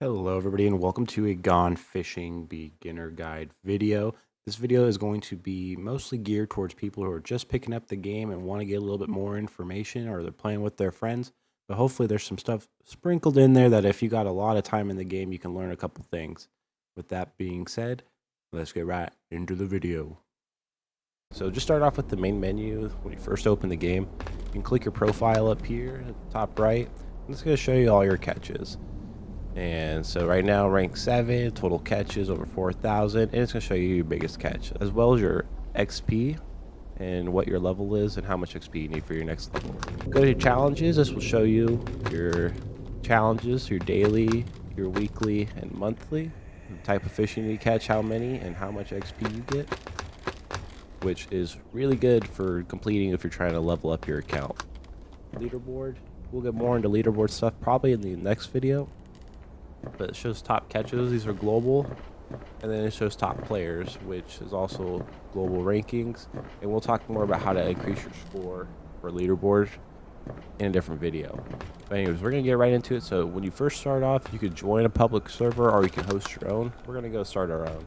Hello everybody and welcome to a Gone Fishing Beginner Guide video. This video is going to be mostly geared towards people who are just picking up the game and want to get a little bit more information, or they're playing with their friends. But hopefully there's some stuff sprinkled in there that if you got a lot of time in the game, you can learn a couple things. With that being said, let's get right into the video. So just start off with the main menu. When you first open the game, you can click your profile up here at the top right. And it's going to show you all your catches. And so right now, rank 7, total catches over 4,000, and it's going to show you your biggest catch, as well as your XP and what your level is and how much XP you need for your next level. Go to challenges. This will show you your challenges, your daily, your weekly, and monthly, the type of fish you need to catch, how many, and how much XP you get, which is really good for completing if you're trying to level up your account. Leaderboard. We'll get more into leaderboard stuff probably in the next video. But it shows top catches, these are global, and then it shows top players, which is also global rankings, and we'll talk more about how to increase your score for leaderboard in a different video. But anyways, we're going to get right into it. So when you first start off, you could join a public server or you can host your own. We're going to go start our own.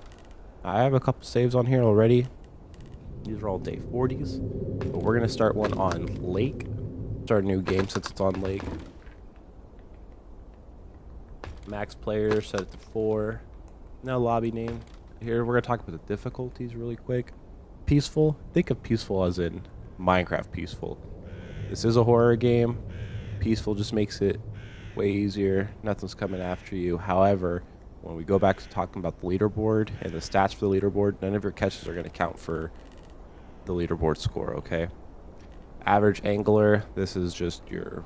I have a couple saves on here already. These are all day 40s, but we're going to start one on Lake. Start a new game since it's on Lake. Max player, set it to 4. Now lobby name. Here we're going to talk about the difficulties really quick. Peaceful. Think of peaceful as in Minecraft peaceful. This is a horror game. Peaceful just makes it way easier. Nothing's coming after you. However, when we go back to talking about the leaderboard and the stats for the leaderboard, none of your catches are going to count for the leaderboard score, okay? Average angler. This is just your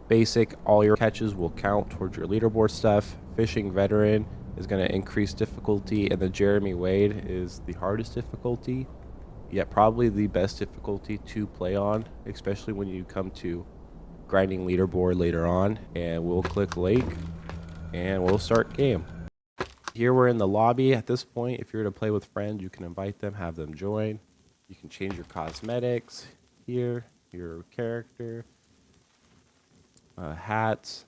basic. All your catches will count towards your leaderboard stuff. Fishing veteran is going to increase difficulty, and the Jeremy Wade is the hardest difficulty, yet probably the best difficulty to play on, especially when you come to grinding leaderboard later on. And we'll click Lake and we'll start game. Here we're in the lobby. At this point, if you're to play with friends, you can invite them, have them join. You can change your cosmetics here, your character, hats,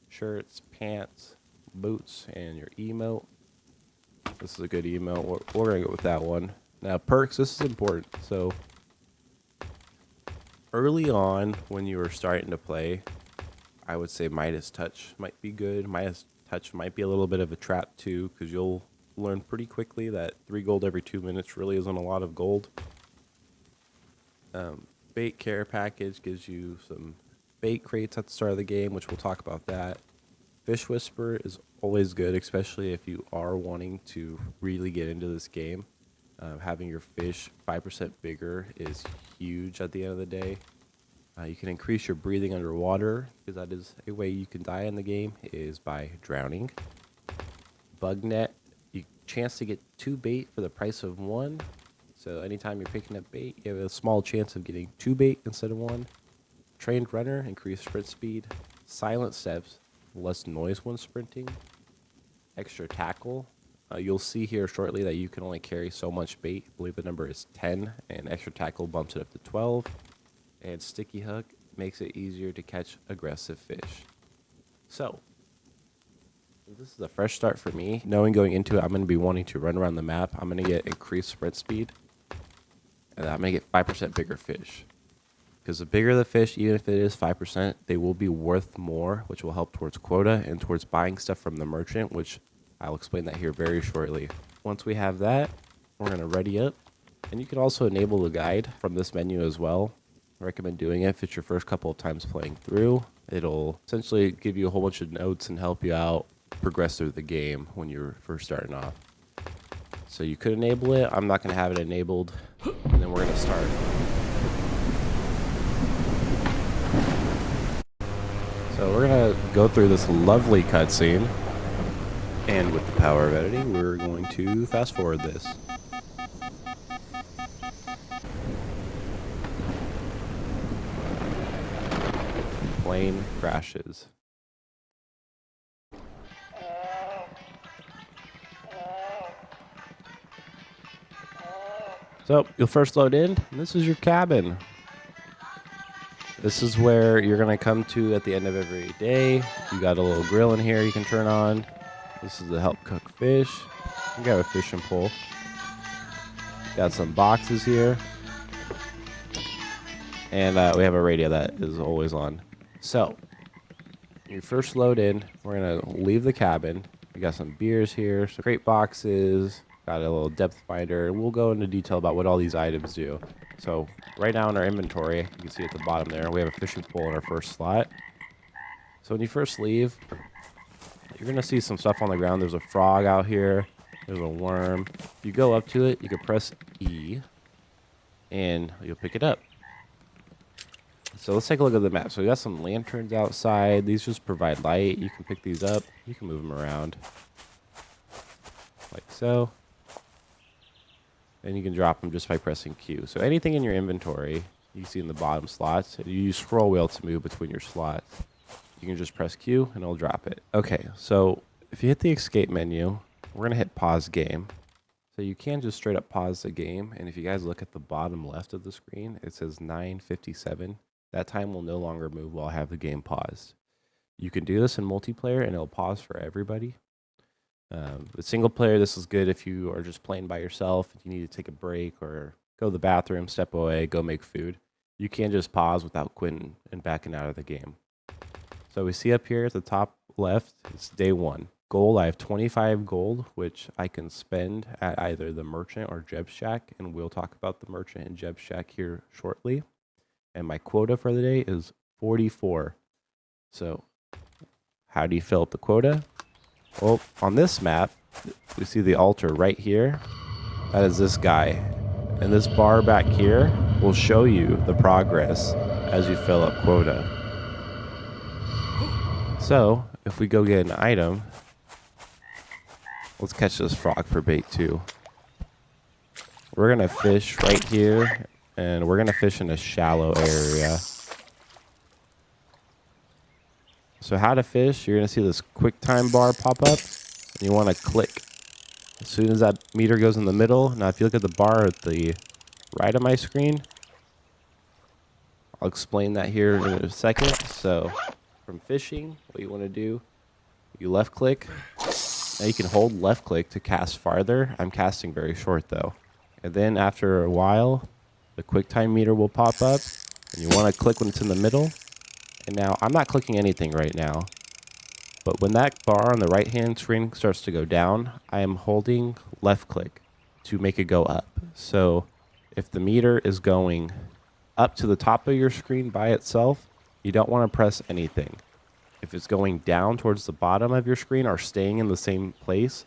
shirts, pants, boots, and your emote. This is a good emote. We're going to go with that one. Now, perks, this is important. So, early on, when you were starting to play, I would say Midas Touch might be good. Midas Touch might be a little bit of a trap, too, because you'll learn pretty quickly that 3 gold every 2 minutes really isn't a lot of gold. Bait care package gives you some bait crates at the start of the game, which we'll talk about that. Fish Whisper is always good, especially if you are wanting to really get into this game. Having your fish 5% bigger is huge at the end of the day. You can increase your breathing underwater, because that is a way you can die in the game, is by drowning. Bug net, you chance to get 2 bait for the price of 1. So anytime you're picking up bait, you have a small chance of getting 2 bait instead of 1. Trained runner, increased sprint speed. Silent steps, less noise when sprinting. Extra tackle. You'll see here shortly that you can only carry so much bait. I believe the number is 10, and extra tackle bumps it up to 12. And sticky hook makes it easier to catch aggressive fish. So, this is a fresh start for me. Knowing going into it, I'm going to be wanting to run around the map. I'm going to get increased sprint speed, and I'm going to get 5% bigger fish. Because the bigger the fish, even if it is 5%, they will be worth more, which will help towards quota and towards buying stuff from the merchant, which I'll explain that here very shortly. Once we have that, we're going to ready up. And you can also enable the guide from this menu as well. I recommend doing it if it's your first couple of times playing through. It'll essentially give you a whole bunch of notes and help you out progress through the game when you're first starting off. So you could enable it. I'm not going to have it enabled. And then we're going to start. So we're going to go through this lovely cutscene, and with the power of editing, we're going to fast forward this. Plane crashes. So you'll first load in, and this is your cabin. This is where you're going to come to at the end of every day. You got a little grill in here you can turn on. This is to help cook fish. You got a fishing pole. Got some boxes here. And we have a radio that is always on. So, when you first load in, we're going to leave the cabin. We got some beers here, some crate boxes, got a little depth finder, and we'll go into detail about what all these items do. So, right now in our inventory, you can see at the bottom there, we have a fishing pole in our first slot. So when you first leave, you're going to see some stuff on the ground. There's a frog out here. There's a worm. If you go up to it, you can press E, and you'll pick it up. So let's take a look at the map. So we got some lanterns outside. These just provide light. You can pick these up. You can move them around. Like so. And you can drop them just by pressing Q. So anything in your inventory, you see in the bottom slots, you use scroll wheel to move between your slots. You can just press Q and it'll drop it. Okay, so if you hit the escape menu, we're going to hit pause game. So you can just straight up pause the game. And if you guys look at the bottom left of the screen, it says 9:57. That time will no longer move while I have the game paused. You can do this in multiplayer and it'll pause for everybody. With single player, this is good if you are just playing by yourself, if you need to take a break or go to the bathroom, step away, go make food. You can just pause without quitting and backing out of the game. So we see up here at the top left, it's day 1. Gold, I have 25 gold, which I can spend at either the merchant or Jebs shack, and we'll talk about the merchant and Jebs shack here shortly. And my quota for the day is 44. So how do you fill up the quota? Well, on this map, we see the altar right here. That is this guy. And this bar back here will show you the progress as you fill up quota. So if we go get an item, let's catch this frog for bait too. We're going to fish right here. And we're going to fish in a shallow area. So how to fish, you're going to see this quick time bar pop up. And you want to click. As soon as that meter goes in the middle. Now if you look at the bar at the right of my screen. I'll explain that here in a second. So from fishing, what you want to do, you left click. Now you can hold left click to cast farther. I'm casting very short though. And then after a while, the quick time meter will pop up, and you want to click when it's in the middle. And now I'm not clicking anything right now, but when that bar on the right hand screen starts to go down, I am holding left click to make it go up. So if the meter is going up to the top of your screen by itself, you don't want to press anything. If it's going down towards the bottom of your screen or staying in the same place,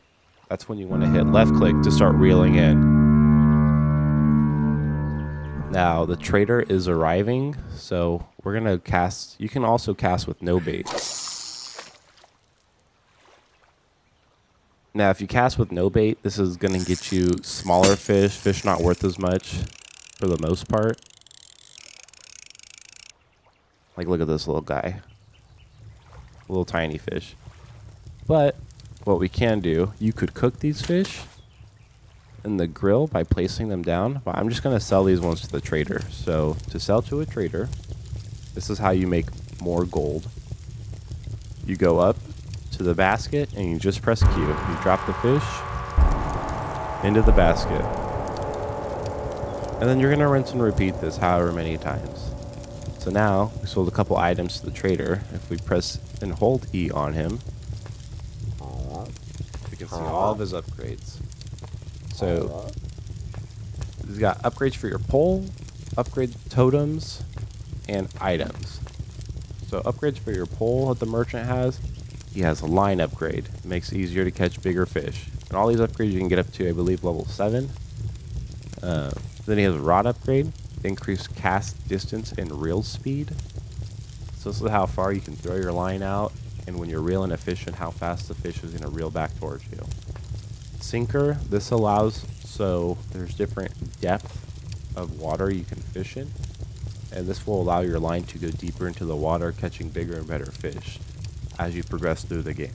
that's when you want to hit left click to start reeling in. Now, the trader is arriving, so we're going to cast. You can also cast with no bait. Now, if you cast with no bait, this is going to get you smaller fish, fish not worth as much for the most part. Like, look at this little guy. Little tiny fish. But what we can do, you could cook these fish in the grill by placing them down, but I'm just going to sell these ones to the trader. So to sell to a trader, this is how you make more gold. You go up to the basket and you just press Q. You drop the fish into the basket. And then you're going to rinse and repeat this however many times. So now we sold a couple items to the trader. If we press and hold E on him, we can see all of his upgrades. So he's got upgrades for your pole, upgrade totems, and items. So upgrades for your pole that the merchant has, he has a line upgrade. It makes it easier to catch bigger fish. And all these upgrades you can get up to, I believe, level 7. Then he has a rod upgrade, increased cast distance and reel speed. So this is how far you can throw your line out, and when you're reeling a fish and how fast the fish is going to reel back towards you. Sinker, this allows, so there's different depth of water you can fish in, and this will allow your line to go deeper into the water, catching bigger and better fish as you progress through the game.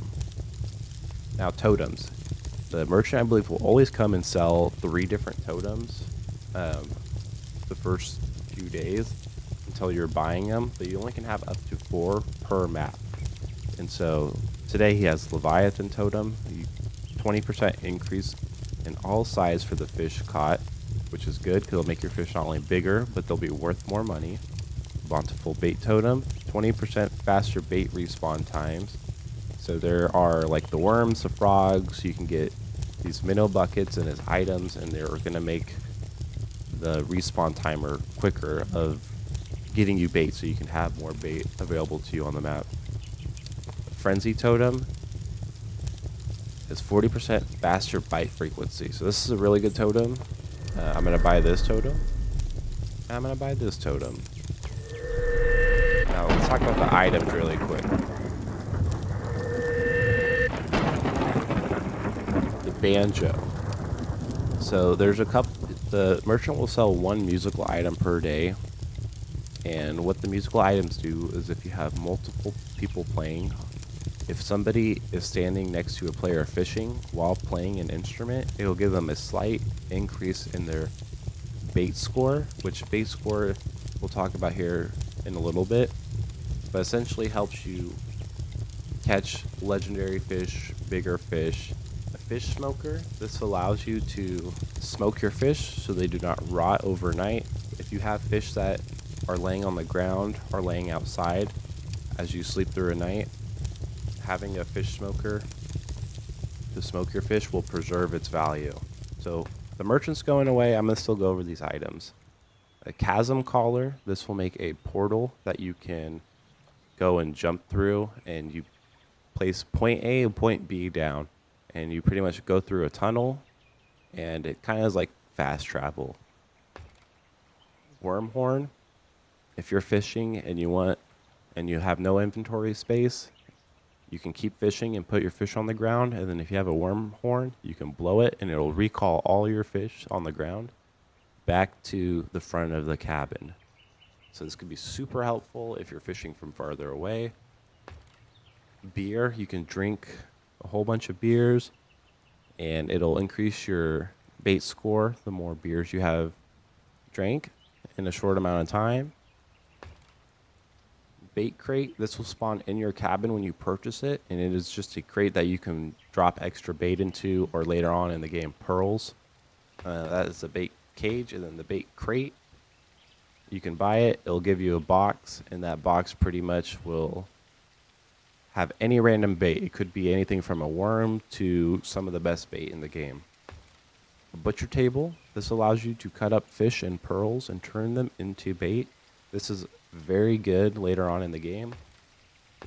Now totems. The merchant, I believe, will always come and sell 3 different totems the first few days until you're buying them, but you only can have up to 4 per map. And so today he has Leviathan Totem, 20% increase in all size for the fish caught, which is good because it'll make your fish not only bigger, but they'll be worth more money. Bountiful Bait Totem, 20% faster bait respawn times. So there are like the worms, the frogs, you can get these minnow buckets and as items, and they're going to make the respawn timer quicker of getting you bait so you can have more bait available to you on the map. Frenzy Totem is 40% faster bite frequency. So this is a really good totem. I'm going to buy this totem. I'm going to buy this totem. Now let's talk about the items really quick. The banjo. So there's a couple. The merchant will sell 1 musical item per day. And what the musical items do is if you have multiple people playing, if somebody is standing next to a player fishing while playing an instrument, it'll give them a slight increase in their bait score, which bait score we'll talk about here in a little bit, but essentially helps you catch legendary fish, bigger fish. A fish smoker, this allows you to smoke your fish so they do not rot overnight. If you have fish that are laying on the ground or laying outside as you sleep through a night, having a fish smoker to smoke your fish will preserve its value. So the merchant's going away. I'm going to still go over these items. A chasm collar. This will make a portal that you can go and jump through, and you place point A and point B down, and you pretty much go through a tunnel, and it kind of is like fast travel. Wormhorn. If you're fishing and you have no inventory space, you can keep fishing and put your fish on the ground, and then if you have a worm horn, you can blow it and it'll recall all your fish on the ground back to the front of the cabin. So this could be super helpful if you're fishing from farther away. Beer, you can drink a whole bunch of beers and it'll increase your bait score the more beers you have drank in a short amount of time. Bait crate, this will spawn in your cabin when you purchase it, and it is just a crate that you can drop extra bait into, or later on in the game, pearls. That is the bait cage, and then the bait crate. You can buy it, it'll give you a box, and that box pretty much will have any random bait. It could be anything from a worm to some of the best bait in the game. A butcher table, this allows you to cut up fish and pearls and turn them into bait. This is very good later on in the game.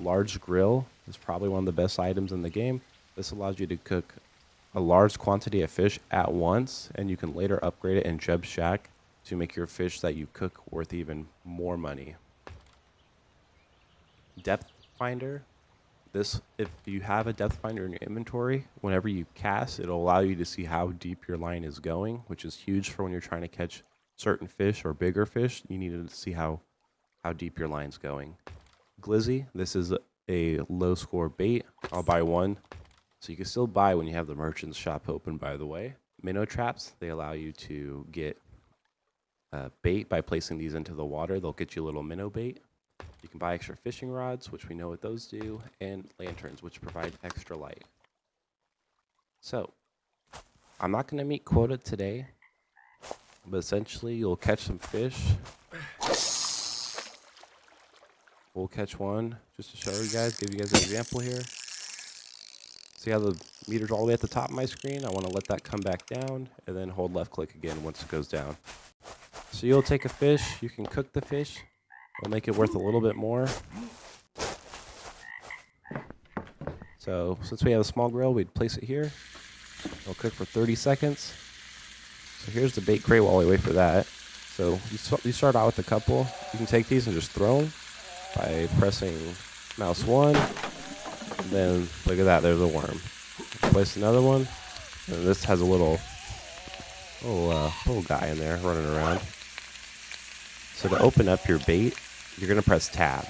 Large grill is probably one of the best items in the game. This allows you to cook a large quantity of fish at once, and you can later upgrade it in Jebs Shack to make your fish that you cook worth even more money. Depth finder. This, if you have a depth finder in your inventory, whenever you cast, it'll allow you to see how deep your line is going, which is huge for when you're trying to catch certain fish or bigger fish. You need to see how deep your line's going. Glizzy, this is a low score bait. I'll buy one. So you can still buy when you have the merchant's shop open, by the way. Minnow traps, they allow you to get bait by placing these into the water. They'll get you a little minnow bait. You can buy extra fishing rods, which we know what those do, and lanterns, which provide extra light. So, I'm not going to meet quota today, but essentially you'll catch some fish. We'll catch one just to show you guys, give you guys an example here. See how the meter's all the way at the top of my screen? I want to let that come back down and then hold left click again once it goes down. So you'll take a fish, you can cook the fish. It'll make it worth a little bit more. So since we have a small grill, we'd place it here. It'll cook for 30 seconds. So here's the bait crate while we wait for that. So you start out with a couple. You can take these and just throw them by pressing mouse 1. And then look at that, there's a worm. Place another one. And this has a little guy in there running around. So to open up your bait, you're going to press tab.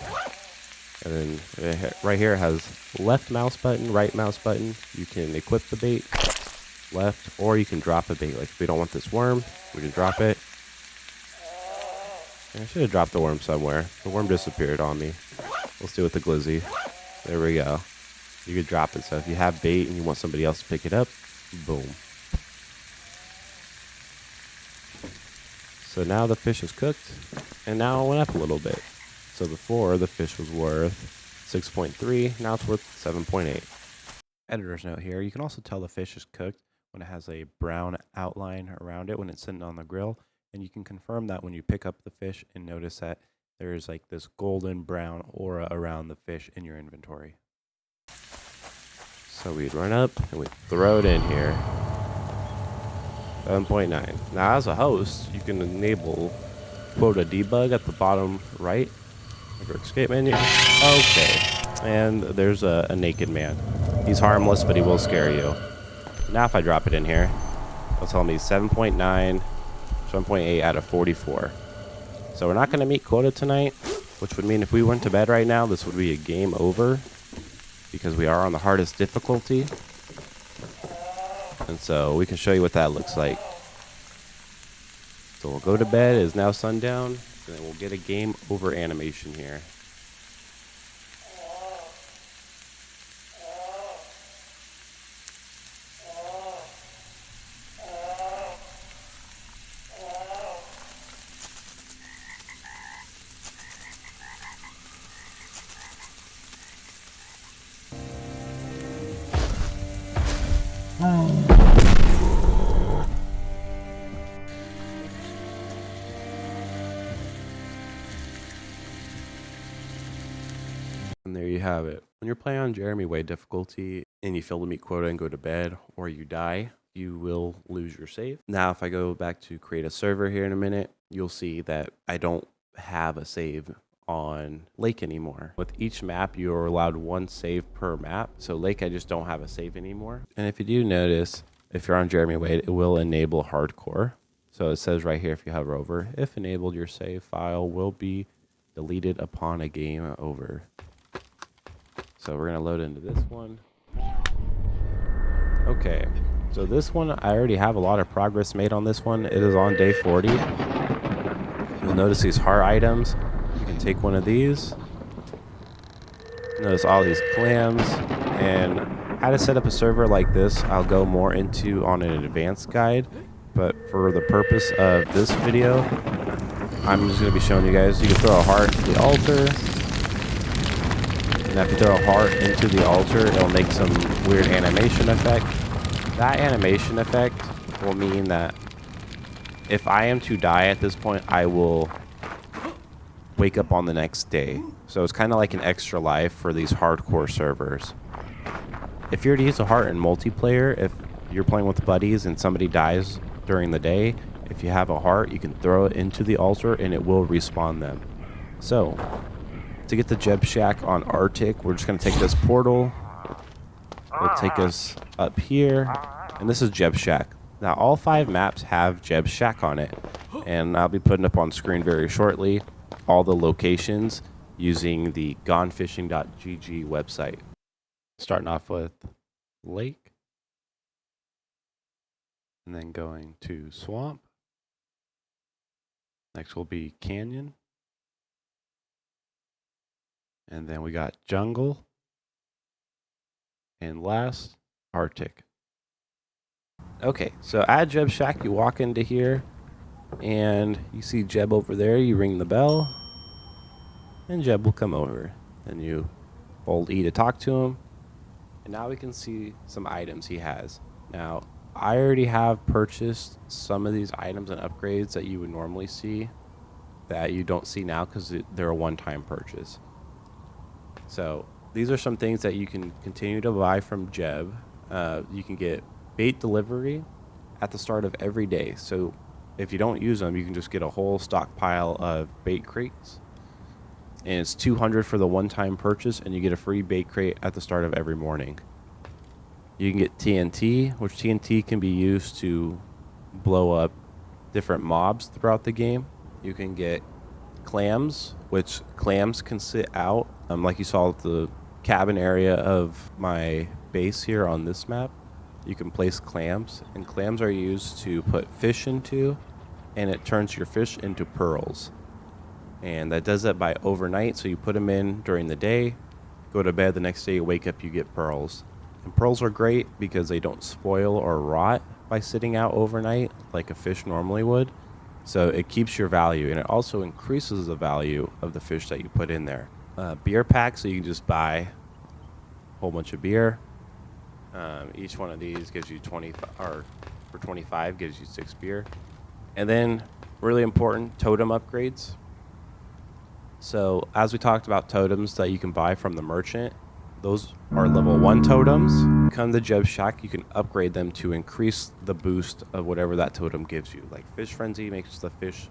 And then right here it has left mouse button, right mouse button. You can equip the bait, left, or you can drop a bait. Like if we don't want this worm, we can drop it. I should have dropped the worm somewhere. The worm disappeared on me. Let's do it with the glizzy. There we go. You could drop it. So if you have bait and you want somebody else to pick it up, boom. So now the fish is cooked, and now it went up a little bit. So before, the fish was worth 6.3, now it's worth 7.8. Editor's note here, you can also tell the fish is cooked when it has a brown outline around it when it's sitting on the grill, and you can confirm that when you pick up the fish and notice that there's like this golden brown aura around the fish in your inventory. So we'd run up and we'd throw it in here. 7.9. Now as a host, you can enable quota debug at the bottom right of your escape menu. Okay. And there's a naked man. He's harmless, but he will scare you. Now if I drop it in here, it'll tell me 7.9, 7.8 out of 44. So we're not going to meet quota tonight, which would mean if we went to bed right now, this would be a game over because we are on the hardest difficulty. And so we can show you what that looks like. So we'll go to bed. It is now sundown, and then we'll get a game over animation here. And there you have it. When you're playing on Jeremy Way difficulty and you fail to meet quota and go to bed, or you die, you will lose your save. Now, if I go back to create a server here in a minute, you'll see that I don't have a save on Lake anymore. With each map, you are allowed one save per map. So Lake, I just don't have a save anymore. And if you do notice, if you're on Jeremy Way, it will enable hardcore. So it says right here, if you hover over, if enabled, your save file will be deleted upon a game over. So we're gonna load into this one. Okay, so this one, I already have a lot of progress made on this one. It is on day 40. You'll notice these heart items. You can take one of these. Notice all these clams, and how to set up a server like this, I'll go more into on an advanced guide. But for the purpose of this video, I'm just gonna be showing you guys. You can throw a heart to the altar. And if you throw a heart into the altar, it'll make some weird animation effect. That animation effect will mean that if I am to die at this point, I will wake up on the next day. So it's kind of like an extra life for these hardcore servers. If you're to use a heart in multiplayer, if you're playing with buddies and somebody dies during the day, if you have a heart, you can throw it into the altar and it will respawn them. So to get the Jebs shack on Arctic, we're just going to take this portal. It'll take us up here, and this is Jebs shack. Now all 5 maps have Jebs shack on it, and I'll be putting up on screen very shortly all the locations using the gonefishing.gg website. Starting off with lake, and then going to swamp. Next will be canyon. And then we got jungle. And last, Arctic. Okay, so at Jebs shack, you walk into here, and you see Jeb over there. You ring the bell, and Jeb will come over. Then you hold E to talk to him. And now we can see some items he has. Now, I already have purchased some of these items and upgrades that you would normally see that you don't see now because they're a one-time purchase. So these are some things that you can continue to buy from Jeb. You can get bait delivery at the start of every day. So if you don't use them, you can just get a whole stockpile of bait crates. And it's $200 for the one-time purchase, and you get a free bait crate at the start of every morning. You can get TNT, which TNT can be used to blow up different mobs throughout the game. You can get clams, which clams can sit out, like you saw at the cabin area of my base here on this map. You can place clams, and clams are used to put fish into, and it turns your fish into pearls. And that does that by overnight. So you put them in during the day, go to bed, the next day you wake up, you get pearls. And pearls are great because they don't spoil or rot by sitting out overnight like a fish normally would. So it keeps your value, and it also increases the value of the fish that you put in there. Beer packs, so you can just buy a whole bunch of beer. Each one of these gives you 20, or for 25 gives you 6 beer. And then really important, totem upgrades. So as we talked about totems that you can buy from the merchant, those are level 1 totems. Come to Jebs Shack, you can upgrade them to increase the boost of whatever that totem gives you. Like Fish Frenzy makes the fish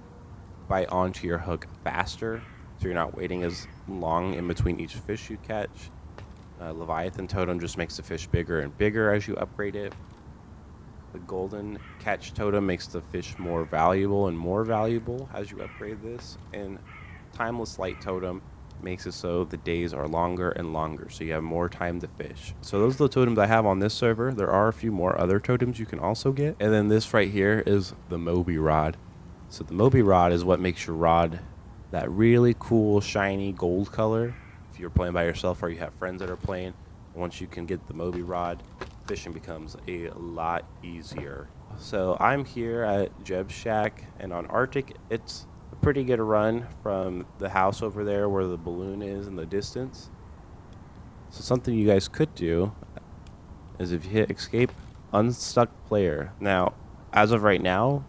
bite onto your hook faster, so you're not waiting as long in between each fish you catch. Leviathan Totem just makes the fish bigger and bigger as you upgrade it. The Golden Catch Totem makes the fish more valuable and more valuable as you upgrade this. And Timeless Light Totem makes it so the days are longer and longer, so you have more time to fish. So those are the totems I have on this server. There are a few more other totems you can also get. And then this right here is the Moby Rod. So the Moby Rod is what makes your rod that really cool, shiny gold color. If you're playing by yourself or you have friends that are playing, once you can get the Moby Rod, fishing becomes a lot easier. So I'm here at Jebs Shack, and on Arctic, it's a pretty good run from the house over there where the balloon is in the distance. So something you guys could do is if you hit escape, unstuck player. Now, as of right now,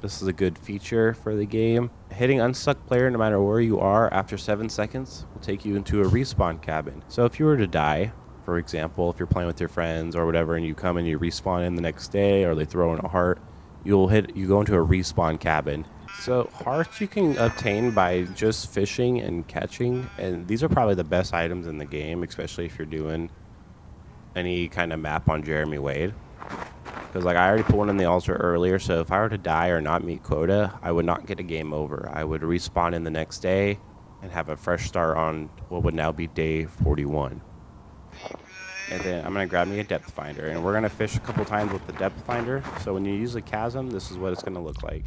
this is a good feature for the game. Hitting unstuck player no matter where you are after 7 seconds will take you into a respawn cabin. So if you were to die, for example, if you're playing with your friends or whatever and you come and you respawn in the next day or they throw in a heart, you go into a respawn cabin. So hearts you can obtain by just fishing and catching, and these are probably the best items in the game, especially if you're doing any kind of map on Jeremy Wade. Because like I already put one in the altar earlier, so if I were to die or not meet quota, I would not get a game over. I would respawn in the next day and have a fresh start on what would now be day 41. And then I'm going to grab me a depth finder, and we're going to fish a couple times with the depth finder. So when you use a chasm, this is what it's going to look like.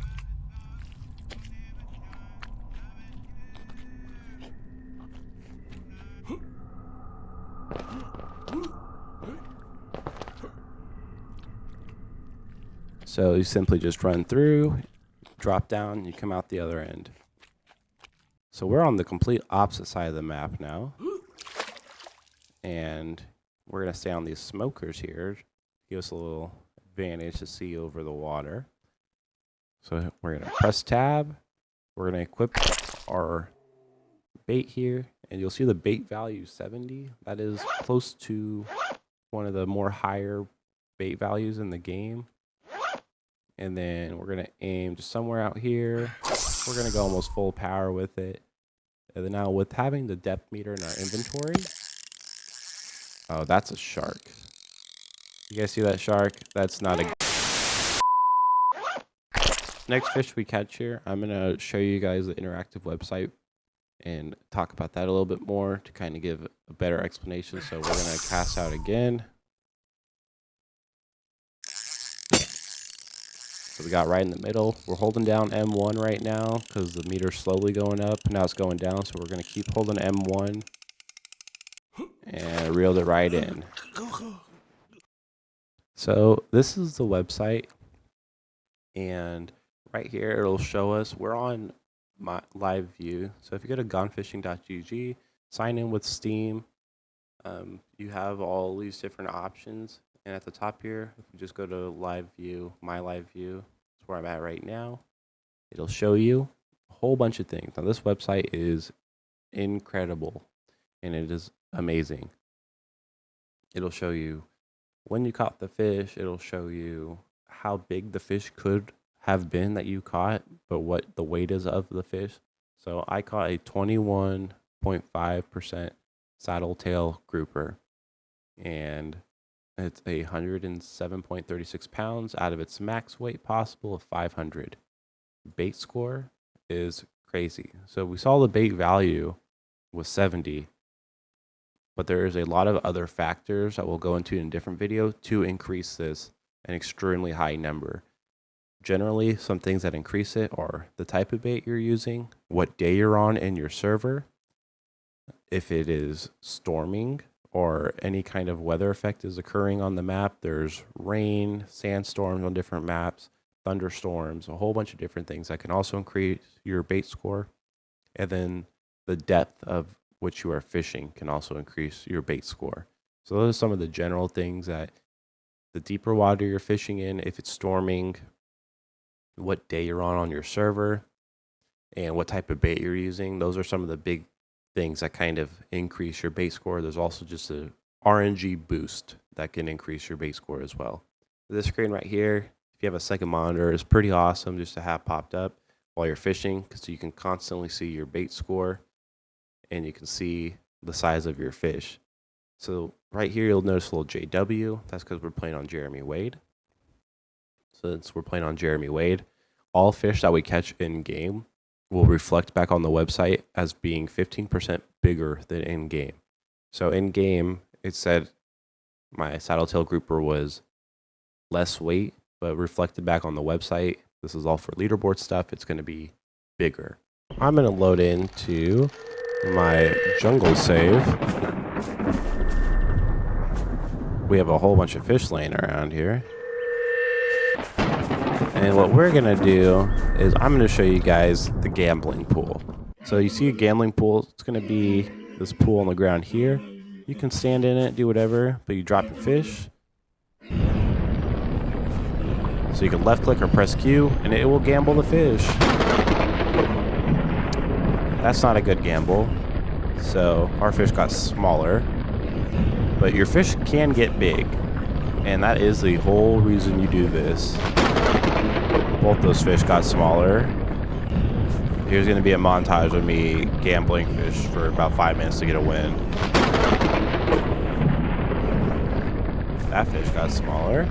So you simply just run through, drop down, you come out the other end. So we're on the complete opposite side of the map now. And we're going to stay on these smokers here. Give us a little advantage to see over the water. So we're going to press tab. We're going to equip our bait here. And you'll see the bait value 70. That is close to one of the more higher bait values in the game. And then we're going to aim just somewhere out here. We're going to go almost full power with it. And then now with having the depth meter in our inventory. Oh, that's a shark. You guys see that shark? That's not a... Next fish we catch here, I'm going to show you guys the interactive website and talk about that a little bit more to kind of give a better explanation. So we're going to cast out again. So we got right in the middle. We're holding down M1 right now because the meter's slowly going up. Now it's going down, so we're going to keep holding M1 and reeled it right in. So this is the website, and right here it'll show us we're on my live view. So if you go to gonefishing.gg, sign in with Steam, you have all these different options. And at the top here, if you just go to live view, my live view, that's where I'm at right now. It'll show you a whole bunch of things. Now this website is incredible and it is amazing. It'll show you when you caught the fish. It'll show you how big the fish could have been that you caught, but what the weight is of the fish. So I caught a 21.5% saddle tail grouper, and it's 107.36 pounds out of its max weight possible of 500. Bait score is crazy. So we saw the bait value was 70, but there is a lot of other factors that we'll go into in a different video to increase this an extremely high number. Generally, some things that increase it are the type of bait you're using, what day you're on in your server, if it is storming or any kind of weather effect is occurring on the map. There's rain, sandstorms on different maps, thunderstorms, a whole bunch of different things that can also increase your bait score. And then the depth of which you are fishing can also increase your bait score. So those are some of the general things that the deeper water you're fishing in, if it's storming, what day you're on your server, and what type of bait you're using. Those are some of the big things that kind of increase your bait score. There's also just a RNG boost that can increase your bait score as well. This screen right here, if you have a second monitor, is pretty awesome just to have popped up while you're fishing, because you can constantly see your bait score and you can see the size of your fish. So right here, you'll notice a little JW. That's because we're playing on Jeremy Wade. Since we're playing on Jeremy Wade, all fish that we catch in game will reflect back on the website as being 15% bigger than in game. So in game, it said my saddletail grouper was less weight, but reflected back on the website, this is all for leaderboard stuff, it's going to be bigger. I'm going to load into my jungle save. We have a whole bunch of fish laying around here. And what we're going to do is I'm going to show you guys the gambling pool. So you see a gambling pool, it's going to be this pool on the ground here. You can stand in it, do whatever, but you drop your fish. So you can left click or press Q and it will gamble the fish. That's not a good gamble. So our fish got smaller, but your fish can get big. And that is the whole reason you do this. Both those fish got smaller. Here's going to be a montage of me gambling fish for about 5 minutes to get a win. That fish got smaller.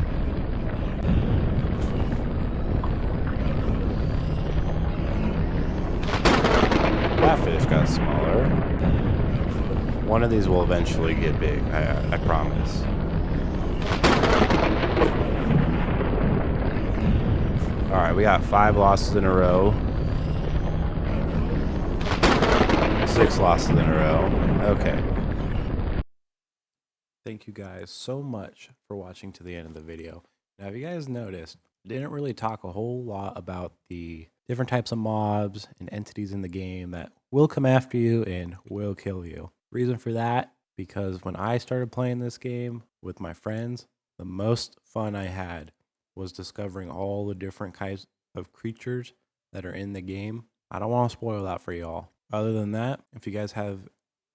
That fish got smaller. One of these will eventually get big, I promise. Alright, we got 5 losses in a row. 6 losses in a row. Okay. Thank you guys so much for watching to the end of the video. Now, if you guys noticed, I didn't really talk a whole lot about the different types of mobs and entities in the game that will come after you and will kill you. Reason for that, because when I started playing this game with my friends, the most fun I had was discovering all the different kinds of creatures that are in the game. I don't want to spoil that for y'all. Other than that, if you guys have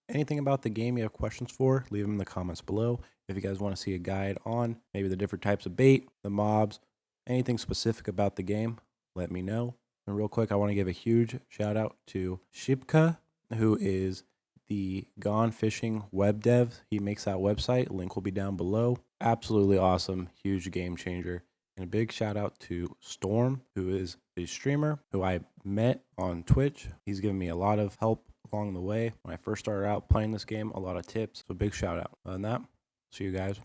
anything about the game you have questions for, leave them in the comments below. If you guys want to see a guide on maybe the different types of bait, the mobs, anything specific about the game, let me know. And real quick, I want to give a huge shout out to Shibka, who is the Gone Fishing web dev. He makes that website. Link will be down below. Absolutely awesome. Huge game changer. And a big shout out to Storm, who is a streamer who I met on Twitch. He's given me a lot of help along the way when I first started out playing this game, a lot of tips. So big shout out. Other than that, see you guys